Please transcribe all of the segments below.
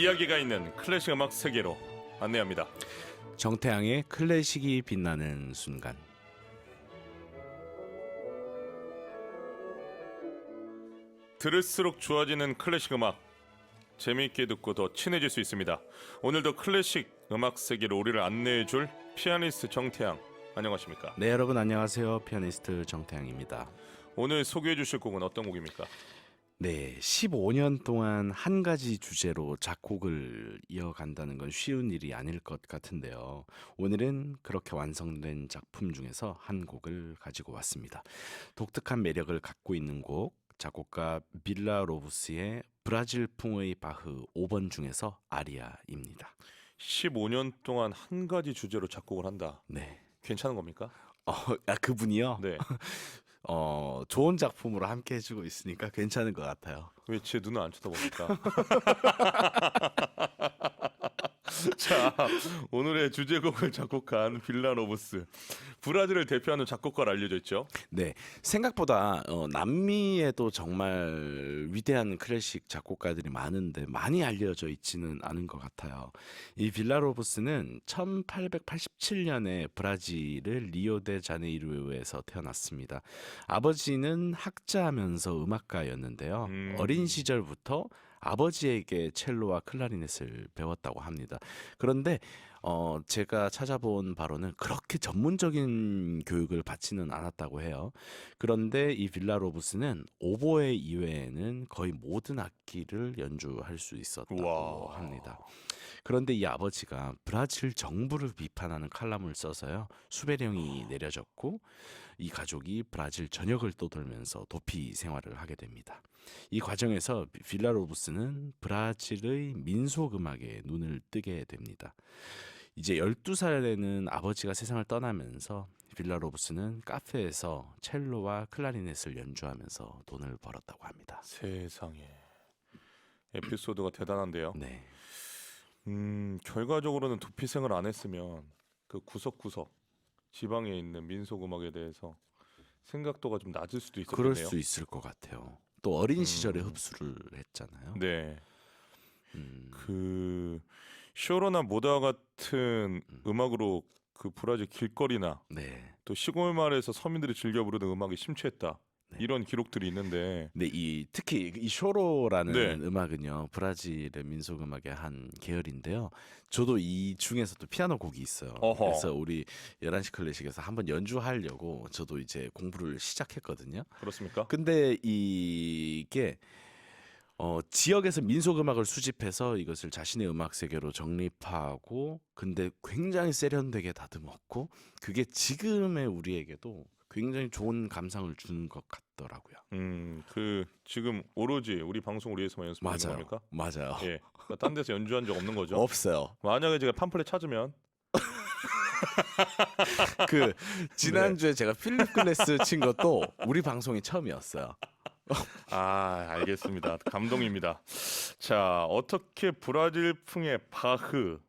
이야기가 있는 클래식 음악 세계로 안내합니다. 정태양의 클래식이 빛나는 순간. 들을수록 좋아지는 클래식 음악, 재미있게 듣고 더 친해질 수 있습니다. 오늘도 클래식 음악 세계로 우리를 안내해줄 피아니스트 정태양, 안녕하십니까? 네, 여러분 안녕하세요. 피아니스트 정태양입니다. 오늘 소개해주실 곡은 어떤 곡입니까? 네, 15년 동안 한 가지 주제로 작곡을 이어간다는 건 쉬운 일이 아닐 것 같은데요. 오늘은 그렇게 완성된 작품 중에서 한 곡을 가지고 왔습니다. 독특한 매력을 갖고 있는 곡, 작곡가 빌라로브스의 브라질풍의 바흐 5번 중에서 아리아입니다. 15년 동안 한 가지 주제로 작곡을 한다. 네. 괜찮은 겁니까? 그분이요? 네. 좋은 작품으로 함께 해주고 있으니까 괜찮은 것 같아요. 왜 제 눈을 안 쳐다봅니까? 자, 오늘의 주제곡을 작곡한 빌라로브스, 브라질을 대표하는 작곡가로 알려져 있죠. 네, 생각보다 남미에도 정말 위대한 클래식 작곡가들이 많은데 많이 알려져 있지는 않은 것 같아요. 이 빌라로브스는 1887년에 브라질의 리오데자네이루에서 태어났습니다. 아버지는 학자면서 음악가였는데요. 어린 시절부터 아버지에게 첼로와 클라리넷을 배웠다고 합니다. 그런데 제가 찾아본 바로는 그렇게 전문적인 교육을 받지는 않았다고 해요. 그런데 이 빌라로브스는 오보에 이외에는 거의 모든 악기를 연주할 수 있었다고 우와. 합니다. 그런데 이 아버지가 브라질 정부를 비판하는 칼럼을 써서요. 수배령이 내려졌고 이 가족이 브라질 전역을 떠돌면서 도피 생활을 하게 됩니다. 이 과정에서 빌라로브스는 브라질의 민속 음악에 눈을 뜨게 됩니다. 이제 12살에는 아버지가 세상을 떠나면서 빌라로브스는 카페에서 첼로와 클라리넷을 연주하면서 돈을 벌었다고 합니다. 세상에, 에피소드가 대단한데요. 네. 결과적으로는 도피 생을 안 했으면 그 구석구석 지방에 있는 민속 음악에 대해서 생각도가 좀 낮을 수도 있겠네요. 그럴 수 있을 것 같아요. 또 어린 시절에 흡수를 했잖아요. 네. 음, 그 쇼로나 모다 같은 음악으로 그 브라질 길거리나 네. 또 시골 마을에서 서민들이 즐겨 부르는 음악이 심취했다. 네. 이런 기록들이 있는데, 네, 특히 이 쇼로라는 네. 음악은요 브라질의 민속 음악의 한 계열인데요. 저도 이 중에서도 피아노 곡이 있어요. 어허. 그래서 우리 11시 클래식에서 한번 연주하려고 저도 이제 공부를 시작했거든요. 그렇습니까? 근데 이게 지역에서 민속 음악을 수집해서 이것을 자신의 음악 세계로 정립하고, 근데 굉장히 세련되게 다듬었고, 그게 지금의 우리에게도 굉장히 좋은 감상을 주는 것 같더라고요. 그 지금 오로지 우리 방송을 위해서만 연습하는 맞아요. 겁니까? 맞아요. 예. 그러니까 딴 데서 연주한 적 없는 거죠. 없어요. 만약에 제가 팜플렛 찾으면 그 지난주에 제가 필립 글래스 친 것도 우리 방송이 처음이었어요. 알겠습니다. 감동입니다. 자, 어떻게 브라질풍의 바흐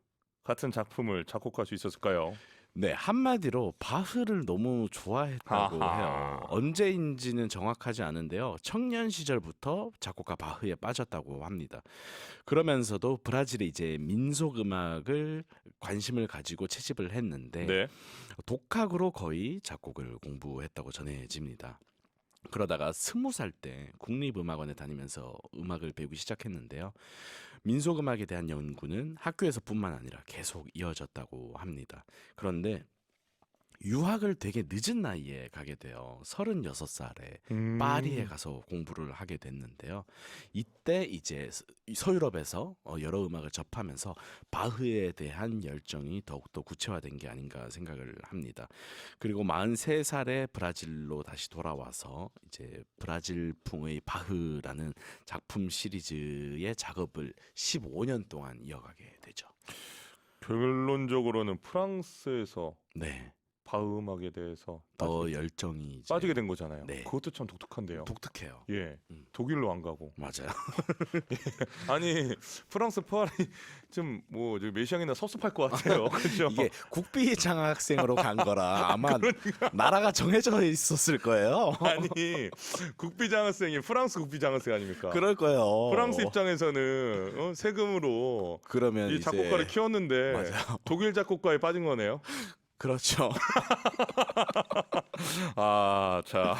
같은 작품을 작곡할 수 있었을까요? 네, 한마디로 바흐를 너무 좋아했다고 아하. 해요. 언제인지는 정확하지 않은데요. 청년 시절부터 작곡가 바흐에 빠졌다고 합니다. 그러면서도 브라질의 이제 민속 음악을 관심을 가지고 채집을 했는데 네. 독학으로 거의 작곡을 공부했다고 전해집니다. 그러다가 20살 때 국립음악원에 다니면서 음악을 배우기 시작했는데요. 민속음악에 대한 연구는 학교에서뿐만 아니라 계속 이어졌다고 합니다. 그런데 유학을 되게 늦은 나이에 가게 돼요. 36살에 파리에 가서 공부를 하게 됐는데요. 이때 이제 서유럽에서 여러 음악을 접하면서 바흐에 대한 열정이 더욱더 구체화된 게 아닌가 생각을 합니다. 그리고 43살에 브라질로 다시 돌아와서 이제 브라질풍의 바흐라는 작품 시리즈의 작업을 15년 동안 이어가게 되죠. 결론적으로는 프랑스에서 네. 바흐 음악에 대해서 더 열정이 이제 빠지게 된 거잖아요. 네. 그것도 참 독특한데요. 독특해요. 예, 독일로 안 가고. 맞아요. 아니 프랑스 포알이 좀 뭐 메시앙이나 섭섭할 것 같아요. 그렇죠? 이게 국비 장학생으로 간 거라 아마 나라가 정해져 있었을 거예요. 아니 국비장학생이 프랑스 국비장학생 아닙니까? 그럴 거예요. 프랑스 입장에서는 세금으로 그러면 이 이제 작곡가를 키웠는데 맞아요. 독일 작곡가에 빠진 거네요. 그렇죠. 아, 자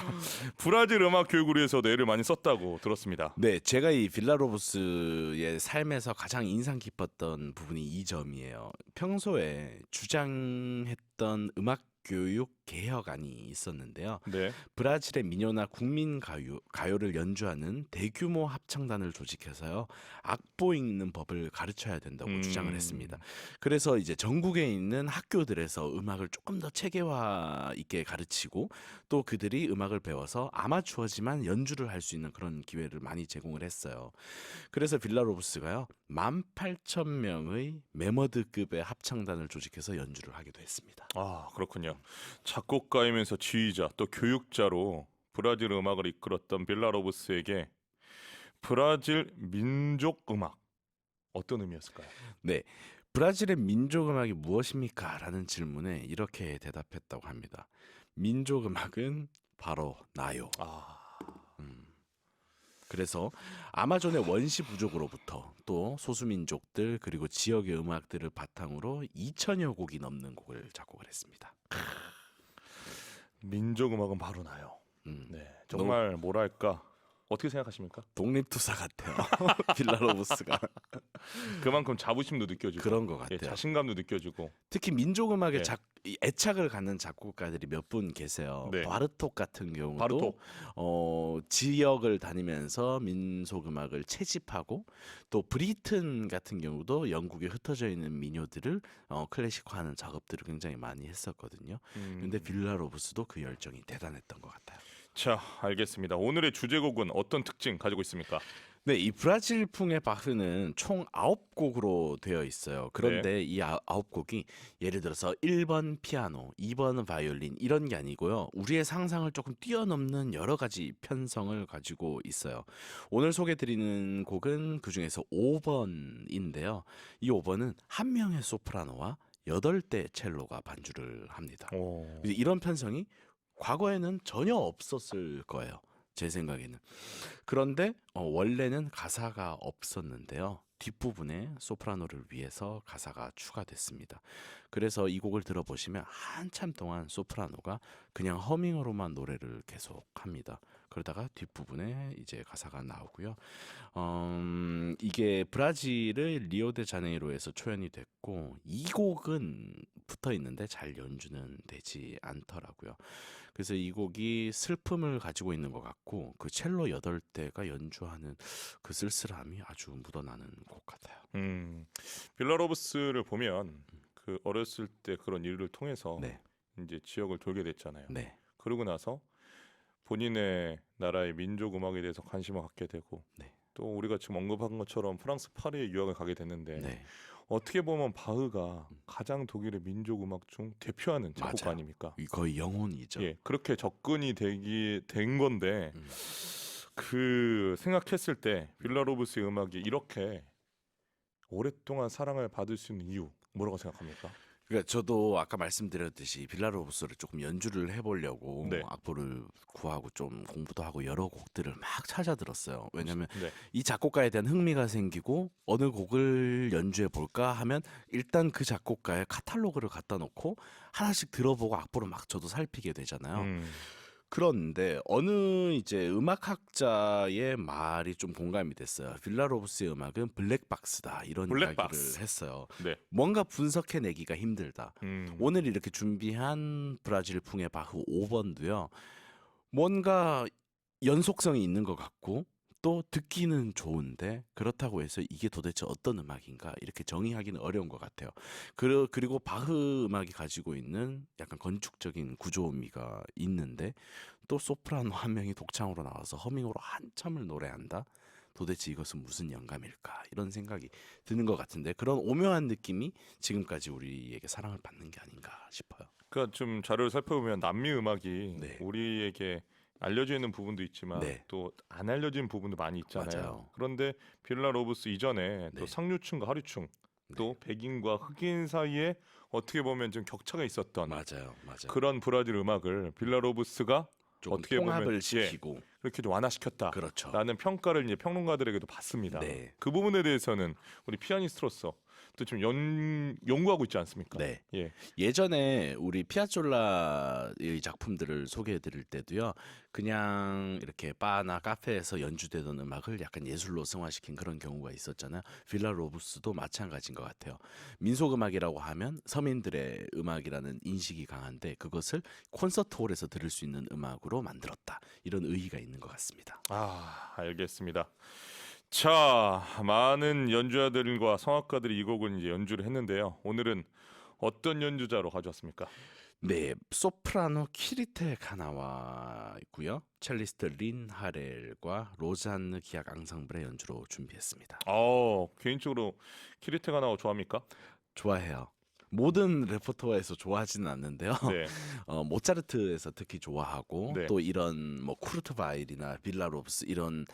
브라질 음악 교육을 위해서도 애를 많이 썼다고 들었습니다. 네, 제가 이 빌라로브스의 삶에서 가장 인상 깊었던 부분이 이 점이에요. 평소에 주장했던 음악 교육 개혁안이 있었는데요. 네. 브라질의 민요나 국민 가요를 연주하는 대규모 합창단을 조직해서요. 악보 읽는 법을 가르쳐야 된다고 주장을 했습니다. 그래서 이제 전국에 있는 학교들에서 음악을 조금 더 체계화 있게 가르치고 또 그들이 음악을 배워서 아마추어지만 연주를 할 수 있는 그런 기회를 많이 제공을 했어요. 그래서 빌라로브스가요. 18,000명의 메머드급의 합창단을 조직해서 연주를 하기도 했습니다. 아, 그렇군요. 작곡가이면서 지휘자 또 교육자로 브라질 음악을 이끌었던 빌라로브스에게 브라질 민족 음악 어떤 의미였을까요? 네, 브라질의 민족 음악이 무엇입니까? 라는 질문에 이렇게 대답했다고 합니다. 민족 음악은 바로 나요. 아, 그래서 아마존의 원시 부족으로부터 또 소수민족들 그리고 지역의 음악들을 바탕으로 2,000여 곡이 넘는 곡을 작곡을 했습니다. 민족 음악은 바로 나요. 음, 네, 정말 뭐랄까 어떻게 생각하십니까? 독립투사 같아요. 빌라로브스가 그만큼 자부심도 느껴지고 그런 것 예, 같아요. 자신감도 느껴지고 특히 민족 음악에 네. 이 애착을 갖는 작곡가들이 몇 분 계세요. 네. 바르톡 같은 경우도 바르톡. 지역을 다니면서 민속 음악을 채집하고 또 브리튼 같은 경우도 영국에 흩어져 있는 민요들을 클래식화하는 작업들을 굉장히 많이 했었거든요. 근데 빌라로브스도 그 열정이 대단했던 것 같아요. 자, 알겠습니다. 오늘의 주제곡은 어떤 특징 가지고 있습니까? 네, 이 브라질풍의 바흐는 총 9곡으로 되어 있어요. 그런데 이 9곡이 예를 들어서 1번 피아노, 2번은 바이올린 이런 게 아니고요. 우리의 상상을 조금 뛰어넘는 여러 가지 편성을 가지고 있어요. 오늘 소개드리는 곡은 그중에서 5번인데요. 이 5번은 한 명의 소프라노와 8대 첼로가 반주를 합니다. 이제 이런 편성이 과거에는 전혀 없었을 거예요. 제 생각에는. 그런데 원래는 가사가 없었는데요. 뒷부분에 소프라노를 위해서 가사가 추가됐습니다. 그래서 이 곡을 들어보시면 한참 동안 소프라노가 그냥 허밍으로만 노래를 계속합니다. 그러다가 뒷부분에 이제 가사가 나오고요. 이게 브라질의 리오데자네이로에서 초연이 됐고 이 곡은 붙어 있는데 잘 연주는 되지 않더라고요. 그래서 이 곡이 슬픔을 가지고 있는 것 같고 그 첼로 8대가 연주하는 그 쓸쓸함이 아주 묻어나는 곡 같아요. 빌라로브스를 보면 그 어렸을 때 그런 일을 통해서 네. 이제 지역을 돌게 됐잖아요. 네. 그러고 나서 본인의 나라의 민족 음악에 대해서 관심을 갖게 되고 네. 또 우리가 지금 언급한 것처럼 프랑스 파리에 유학을 가게 됐는데 네. 어떻게 보면 바흐가 가장 독일의 민족 음악 중 대표하는 작곡가 맞아요. 아닙니까? 거의 영혼이죠. 예, 그렇게 접근이 된 건데 그 생각했을 때 빌라로브스의 음악이 이렇게 오랫동안 사랑을 받을 수 있는 이유 뭐라고 생각합니까? 그러니까 저도 아까 말씀드렸듯이 빌라로브스를 조금 연주를 해보려고 네. 악보를 구하고 좀 공부도 하고 여러 곡들을 막 찾아 들었어요. 왜냐하면 네. 이 작곡가에 대한 흥미가 생기고 어느 곡을 연주해 볼까 하면 일단 그 작곡가의 카탈로그를 갖다 놓고 하나씩 들어보고 악보를 막 저도 살피게 되잖아요. 그런데 어느 이제 음악학자의 말이 좀 공감이 됐어요. 빌라로브스의 음악은 블랙박스다 이런 블랙박스. 이야기를 했어요. 네. 뭔가 분석해내기가 힘들다. 오늘 이렇게 준비한 브라질풍의 바흐 5번도요. 뭔가 연속성이 있는 것 같고 또 듣기는 좋은데 그렇다고 해서 이게 도대체 어떤 음악인가 이렇게 정의하기는 어려운 것 같아요. 그리고 바흐 음악이 가지고 있는 약간 건축적인 구조미가 있는데 또 소프라노 한 명이 독창으로 나와서 허밍으로 한참을 노래한다. 도대체 이것은 무슨 영감일까 이런 생각이 드는 것 같은데 그런 오묘한 느낌이 지금까지 우리에게 사랑을 받는 게 아닌가 싶어요. 그러니까 좀 자료를 살펴보면 남미 음악이 네. 우리에게 알려져 있는 부분도 있지만 네. 또 안 알려진 부분도 많이 있잖아요. 맞아요. 그런데 빌라 로브스 이전에 또 네. 상류층과 하류층 또 네. 백인과 흑인 사이에 어떻게 보면 좀 격차가 있었던 맞아요. 그런 브라질 음악을 빌라 로브스가 조금 어떻게 통합을 보면, 시키고 이렇게 좀 완화시켰다라는 그렇죠. 평가를 이제 평론가들에게도 받습니다. 네. 그 부분에 대해서는 우리 피아니스트로서 또 지금 연구하고 있지 않습니까? 네. 예. 예전에 우리 피아졸라의 작품들을 소개해드릴 때도요. 그냥 이렇게 바나 카페에서 연주되던 음악을 약간 예술로 승화시킨 그런 경우가 있었잖아요. 빌라 로브스도 마찬가지인 것 같아요. 민속 음악이라고 하면 서민들의 음악이라는 인식이 강한데 그것을 콘서트홀에서 들을 수 있는 음악으로 만들었다. 이런 의의가 있는 것 같습니다. 아, 알겠습니다. 자, 많은 연주자들과 성악가들이 이 곡을 이제 연주를 했는데요. 오늘은 어떤 연주자로 가져왔습니까? 네, 소프라노 키리테 카나와 있고요. 첼리스트 린 하렐과 로잔느 기악 앙상블의 연주로 준비했습니다. 개인적으로 키리테가 나오 좋아합니까? 좋아해요. 모든 레퍼토어에서 좋아하지는 않는데요. 네. 모차르트에서 특히 좋아하고 네. 또 이런 뭐 쿠르트바일이나 빌라롭스 이런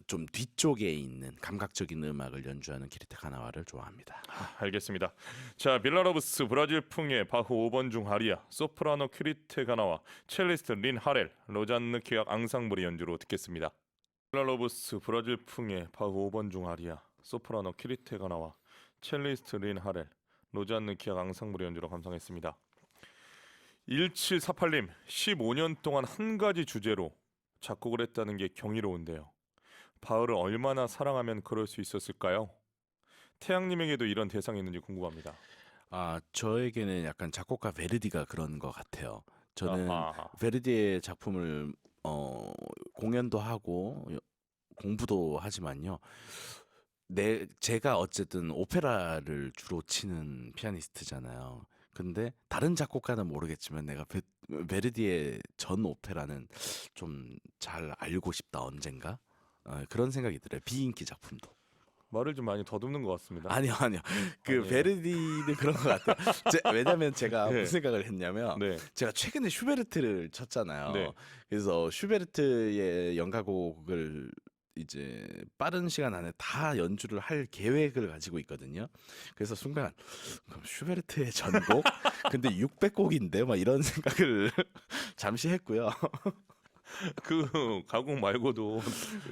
좀 뒤쪽에 있는 감각적인 음악을 연주하는 키리테 카나와를 좋아합니다. 알겠습니다. 자, 빌라로브스 브라질풍의 바흐 5번 중 아리아, 소프라노 키리테가 나와 첼리스트 린 하렐, 로잔느 기악 앙상블의 연주로 듣겠습니다. 빌라로브스 브라질풍의 바흐 5번 중 아리아, 소프라노 키리테가 나와 첼리스트 린 하렐, 로잔느 기악 앙상블의 연주로 감상했습니다. 1748님, 15년 동안 한 가지 주제로 작곡을 했다는 게 경이로운데요. 바흐를 얼마나 사랑하면 그럴 수 있었을까요? 태양님에게도 이런 대상이 있는지 궁금합니다. 저에게는 약간 작곡가 베르디가 그런 것 같아요. 저는 아하. 베르디의 작품을 공연도 하고 공부도 하지만요. 제가 어쨌든 오페라를 주로 치는 피아니스트잖아요. 근데 다른 작곡가는 모르겠지만 내가 베르디의 전 오페라는 좀 잘 알고 싶다 언젠가 그런 생각이 들어요. 비인기 작품도. 말을 좀 많이 더듬는 것 같습니다. 아니요. 그 아니에요. 베르디는 그런 것 같아요. 왜냐면 제가 네. 무슨 생각을 했냐면 네. 제가 최근에 슈베르트를 쳤잖아요. 네. 그래서 슈베르트의 연가곡을 이제 빠른 시간 안에 다 연주를 할 계획을 가지고 있거든요. 그래서 순간 그럼 슈베르트의 전곡 근데 600곡인데 막 이런 생각을 잠시 했고요. 그 가곡 말고도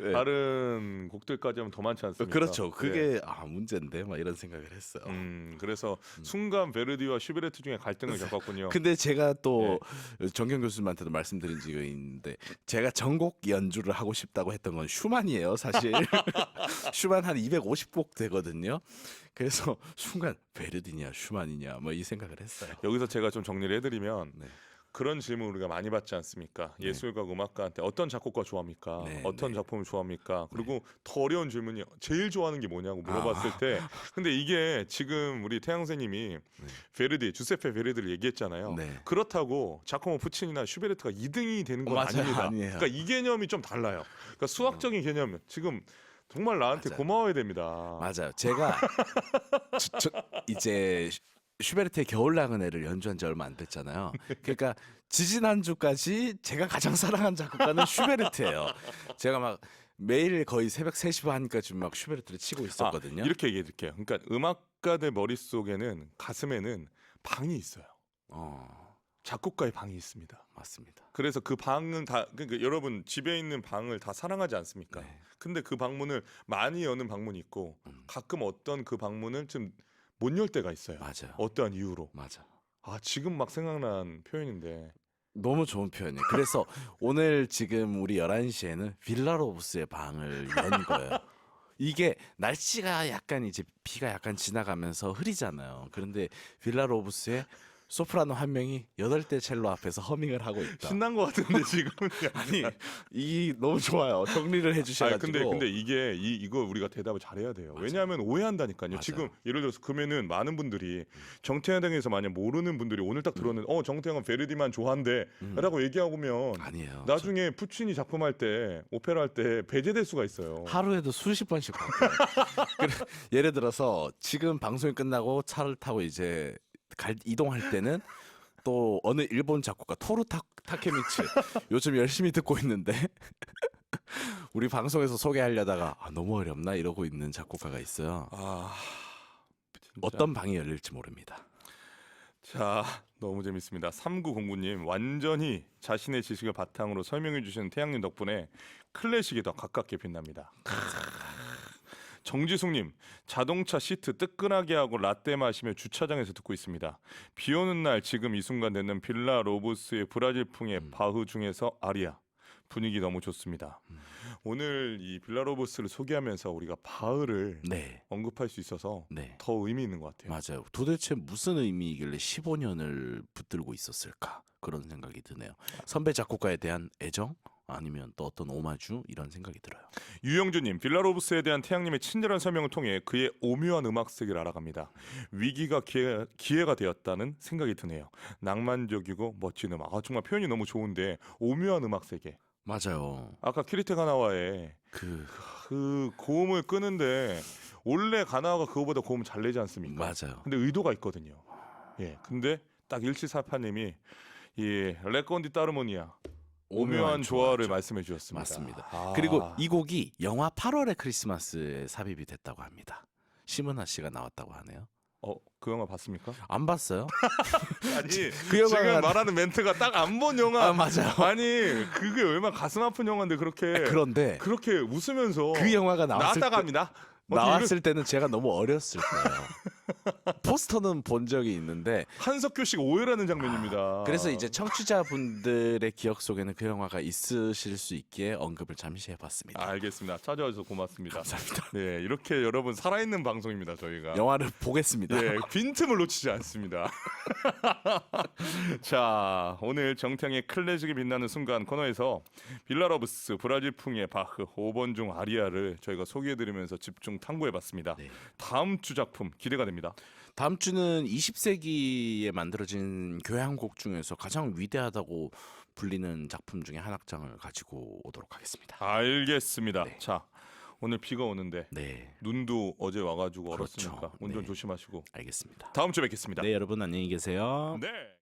네. 다른 곡들까지 하면 더 많지 않습니까? 그렇죠. 그게 문제인데 막 이런 생각을 했어요. 그래서 순간 베르디와 슈베르트 중에 갈등을 겪었군요. 근데 제가 또 정경 교수님한테도 말씀드린 적이 있는데 제가 전곡 연주를 하고 싶다고 했던 건 슈만이에요, 사실. 슈만 한 250곡 되거든요. 그래서 순간 베르디냐 슈만이냐 뭐 이 생각을 했어요. 여기서 제가 좀 정리를 해드리면 네. 그런 질문 우리가 많이 받지 않습니까? 네. 예술가, 음악가한테 어떤 작곡가 좋아합니까? 네, 어떤 네. 작품을 좋아합니까? 그리고 더 어려운 질문이 제일 좋아하는 게 뭐냐고 물어봤을 때 근데 이게 지금 우리 태양 선생님이 베르디, 주세페 베르디를 얘기했잖아요. 네. 그렇다고 자코모 푸치니나 슈베르트가 2등이 되는 건 맞아요. 아닙니다. 아니에요. 그러니까 이 개념이 좀 달라요. 그러니까 수학적인 개념은 지금 정말 나한테 맞아요. 고마워야 됩니다. 맞아요. 제가 이제 슈베르트의 겨울나그네를 연주한 지 얼마 안 됐잖아요. 그러니까 지지난주까지 제가 가장 사랑한 작곡가는 슈베르트예요. 제가 막 매일 거의 새벽 3시 반까지 막 슈베르트를 치고 있었거든요. 이렇게 얘기해 드릴게요. 그러니까 음악가들 머릿속에는 가슴에는 방이 있어요. 작곡가의 방이 있습니다. 맞습니다. 그래서 그 방은 다 그러니까 여러분 집에 있는 방을 다 사랑하지 않습니까? 네. 근데 그 방문을 많이 여는 방문이 있고 가끔 어떤 그 방문을 좀 못 열 때가 있어요. 맞아요. 어떠한 이유로. 맞아. 지금 막 생각난 표현인데. 너무 좋은 표현이에요. 그래서 오늘 지금 우리 11시에는 빌라로브스의 방을 연 거예요. 이게 날씨가 약간 이제 비가 약간 지나가면서 흐리잖아요. 그런데 빌라로브스의 소프라노 한 명이 8대 첼로 앞에서 허밍을 하고 있다. 신난 것 같은데 지금. 아니 이 너무 좋아요. 정리를 해주셔가지고. 근데 이게 이거 우리가 대답을 잘해야 돼요. 맞아요. 왜냐하면 오해한다니까요. 맞아요. 지금 예를 들어서 그러면은 많은 분들이 정태현 등에서 만약 모르는 분들이 오늘 딱 들었는데 정태현은 베르디만 좋아한대라고 얘기하면 아니에요. 나중에 푸치니 작품 할 때 오페라 할 때 배제될 수가 있어요. 하루에도 수십 번씩 바꿔요. 예를 들어서 지금 방송이 끝나고 차를 타고 이제 이동할 때는 또 어느 일본 작곡가 토루 타케미치 요즘 열심히 듣고 있는데 우리 방송에서 소개하려다가 너무 어렵나 이러고 있는 작곡가가 있어요. 진짜. 어떤 방이 열릴지 모릅니다. 자, 너무 재밌습니다. 3909님 완전히 자신의 지식을 바탕으로 설명해 주시는 태양님 덕분에 클래식이 더 가깝게 빛납니다. 정지숙님, 자동차 시트 뜨끈하게 하고 라떼 마시며 주차장에서 듣고 있습니다. 비 오는 날 지금 이 순간 듣는 빌라 로브스의 브라질풍의 바흐 중에서 아리아. 분위기 너무 좋습니다. 오늘 이 빌라 로브스를 소개하면서 우리가 바흐를 네, 언급할 수 있어서 네. 더 의미 있는 것 같아요. 맞아요. 도대체 무슨 의미이길래 15년을 붙들고 있었을까 그런 생각이 드네요. 선배 작곡가에 대한 애정 아니면 또 어떤 오마주 이런 생각이 들어요. 유영주님, 빌라로브스에 대한 태양님의 친절한 설명을 통해 그의 오묘한 음악 세계를 알아갑니다. 위기가 기회가 되었다는 생각이 드네요. 낭만적이고 멋진 음악. 정말 표현이 너무 좋은데 오묘한 음악 세계. 맞아요. 아까 키리테 가나와의 그 고음을 끄는데 원래 가나와가 그거보다 고음 잘 내지 않습니까? 맞아요. 근데 의도가 있거든요. 예, 근데 딱 1748님이 이 레콘디 따르모니아 오묘한 조화를 조화죠. 말씀해 주셨습니다. 맞습니다. 그리고 이 곡이 영화 8월의 크리스마스에 삽입이 됐다고 합니다. 심은하 씨가 나왔다고 하네요. 그 영화 봤습니까? 안 봤어요? 아니 그 영화가- 지금 말하는 멘트가 딱 안 본 영화. 맞아요. 아니 그게 얼마나 가슴 아픈 영화인데 그런데 그렇게 웃으면서 그 영화가 나왔다고 합니다. 나왔을 때는 제가 너무 어렸을 거예요. 포스터는 본 적이 있는데 한석규 씨가 오해라는 장면입니다. 그래서 이제 청취자분들의 기억 속에는 그 영화가 있으실 수 있기에 언급을 잠시 해봤습니다. 알겠습니다. 찾아와주셔서 고맙습니다. 감사합니다. 네, 이렇게 여러분 살아있는 방송입니다. 저희가. 영화를 보겠습니다. 예, 빈틈을 놓치지 않습니다. 자, 오늘 정태영의 클래식이 빛나는 순간 코너에서 빌라로브스, 브라질풍의 바흐, 5번 중 아리아를 저희가 소개해드리면서 집중 탐구해봤습니다. 네. 다음 주 작품 기대가 됩니다. 다음 주는 20세기에 만들어진 교향곡 중에서 가장 위대하다고 불리는 작품 중에 한 악장을 가지고 오도록 하겠습니다. 알겠습니다. 네. 자, 오늘 비가 오는데 네, 눈도 어제 와가지고 그렇죠. 얼었으니까 운전 네. 조심하시고 알겠습니다. 다음 주에 뵙겠습니다. 네, 여러분 안녕히 계세요. 네.